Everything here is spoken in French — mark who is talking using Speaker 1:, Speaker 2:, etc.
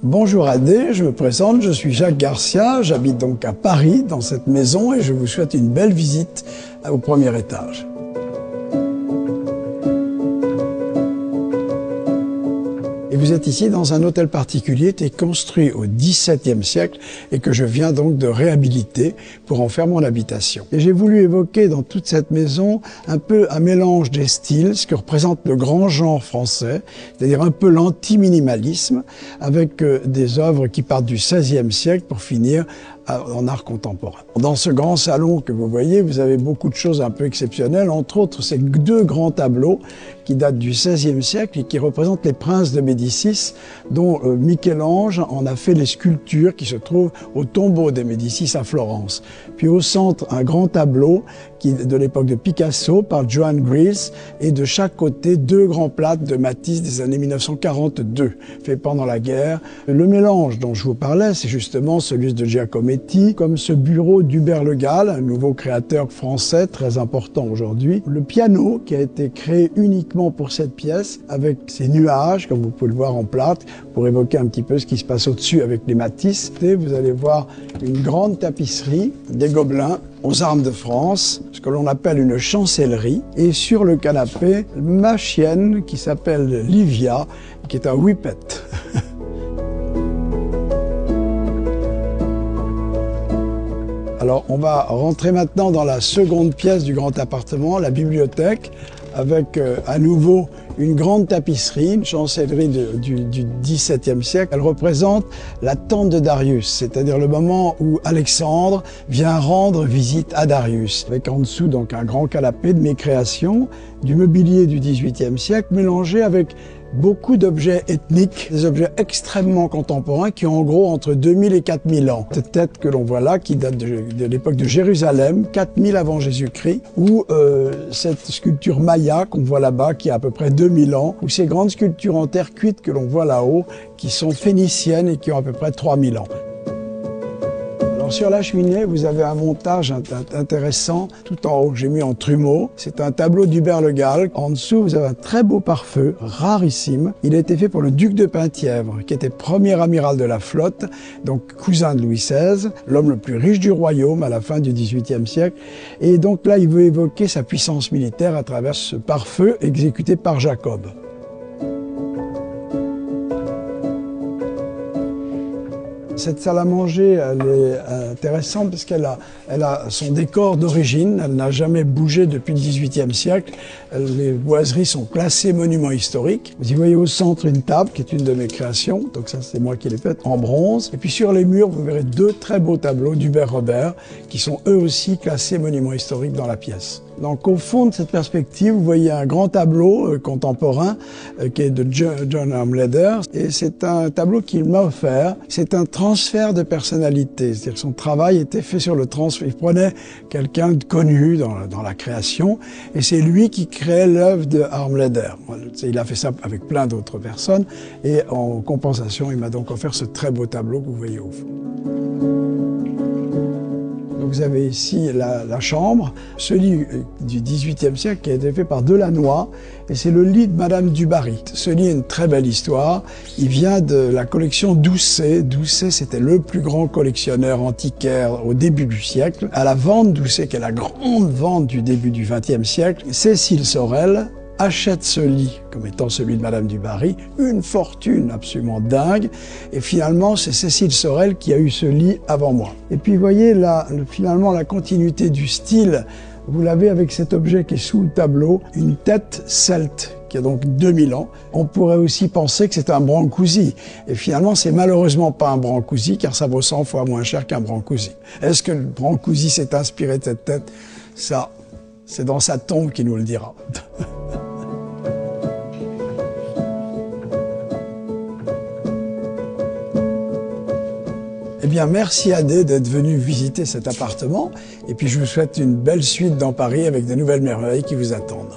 Speaker 1: Bonjour Adé, je me présente, je suis Jacques Garcia, j'habite donc à Paris dans cette maison et je vous souhaite une belle visite au premier étage. Et vous êtes ici dans un hôtel particulier qui est construit au XVIIe siècle et que je viens donc de réhabiliter pour en faire mon habitation. Et j'ai voulu évoquer dans toute cette maison un peu un mélange des styles, ce que représente le grand genre français, c'est-à-dire un peu l'anti-minimalisme, avec des œuvres qui partent du XVIe siècle pour finir en art contemporain. Dans ce grand salon que vous voyez, vous avez beaucoup de choses un peu exceptionnelles, entre autres ces deux grands tableaux qui datent du XVIe siècle et qui représentent les princes de Médicis, dont Michel-Ange en a fait les sculptures qui se trouvent au tombeau des Médicis à Florence. Puis au centre, un grand tableau de l'époque de Picasso par Joan Gries et de chaque côté deux grands plâtres de Matisse des années 1942, faits pendant la guerre. Le mélange dont je vous parlais, c'est justement celui de Giacometti, comme ce bureau d'Hubert Le Gall, un nouveau créateur français très important aujourd'hui. Le piano qui a été créé uniquement pour cette pièce, avec ses nuages, comme vous pouvez le voir en plâtre, pour évoquer un petit peu ce qui se passe au-dessus avec les Matisse. Et vous allez voir une grande tapisserie, des gobelins, aux armes de France, ce que l'on appelle une chancellerie, et sur le canapé, ma chienne qui s'appelle Livia, qui est un whippet. Alors on va rentrer maintenant dans la seconde pièce du grand appartement, la bibliothèque, avec à nouveau une grande tapisserie, une chancellerie du XVIIe siècle. Elle représente la tente de Darius, c'est-à-dire le moment où Alexandre vient rendre visite à Darius, avec en dessous donc un grand canapé de mes créations, du mobilier du XVIIIe siècle, mélangé avec beaucoup d'objets ethniques, des objets extrêmement contemporains qui ont en gros entre 2000 et 4000 ans. Cette tête que l'on voit là, qui date de l'époque de Jérusalem, 4000 avant Jésus-Christ, ou cette sculpture Maya qu'on voit là-bas, qui a à peu près 2000 ans, ou ces grandes sculptures en terre cuite que l'on voit là-haut, qui sont phéniciennes et qui ont à peu près 3000 ans. Alors sur la cheminée, vous avez un montage intéressant. Tout en haut, j'ai mis en trumeau. C'est un tableau d'Hubert Le Gall. En dessous, vous avez un très beau pare-feu, rarissime. Il a été fait pour le duc de Penthièvre, qui était premier amiral de la flotte, donc cousin de Louis XVI, l'homme le plus riche du royaume à la fin du XVIIIe siècle. Et donc là, il veut évoquer sa puissance militaire à travers ce pare-feu exécuté par Jacob. Cette salle à manger, elle est intéressante parce qu'elle a son décor d'origine, elle n'a jamais bougé depuis le XVIIIe siècle. Les boiseries sont classées monuments historiques. Vous y voyez au centre une table qui est une de mes créations, donc ça c'est moi qui l'ai faite, en bronze. Et puis sur les murs, vous verrez deux très beaux tableaux d'Hubert Robert qui sont eux aussi classés monuments historiques dans la pièce. Donc au fond de cette perspective, vous voyez un grand tableau contemporain qui est de John Armleder, et c'est un tableau qu'il m'a offert. C'est un transfert de personnalité, c'est-à-dire que son travail était fait sur le transfert. Il prenait quelqu'un de connu dans la création, et c'est lui qui créait l'œuvre de Armleder. Il a fait ça avec plein d'autres personnes, et en compensation, il m'a donc offert ce très beau tableau que vous voyez au fond. Vous avez ici la chambre, ce lit du XVIIIe siècle qui a été fait par Delannoy, et c'est le lit de Madame du Barry. Ce lit a une très belle histoire. Il vient de la collection Doucet. Doucet, c'était le plus grand collectionneur antiquaire au début du siècle. À la vente Doucet, qui est la grande vente du début du XXe siècle, Cécile Sorel achète ce lit comme étant celui de Madame du Barry, une fortune absolument dingue, et finalement c'est Cécile Sorel qui a eu ce lit avant moi. Et puis vous voyez là, finalement la continuité du style, vous l'avez avec cet objet qui est sous le tableau, une tête celte qui a donc 2000 ans. On pourrait aussi penser que c'est un Brancusi, et finalement c'est malheureusement pas un Brancusi car ça vaut 100 fois moins cher qu'un Brancusi. Est-ce que le Brancusi s'est inspiré de cette tête? Ça, c'est dans sa tombe qu'il nous le dira. Eh bien, merci Adé d'être venu visiter cet appartement. Et puis, je vous souhaite une belle suite dans Paris avec de nouvelles merveilles qui vous attendent.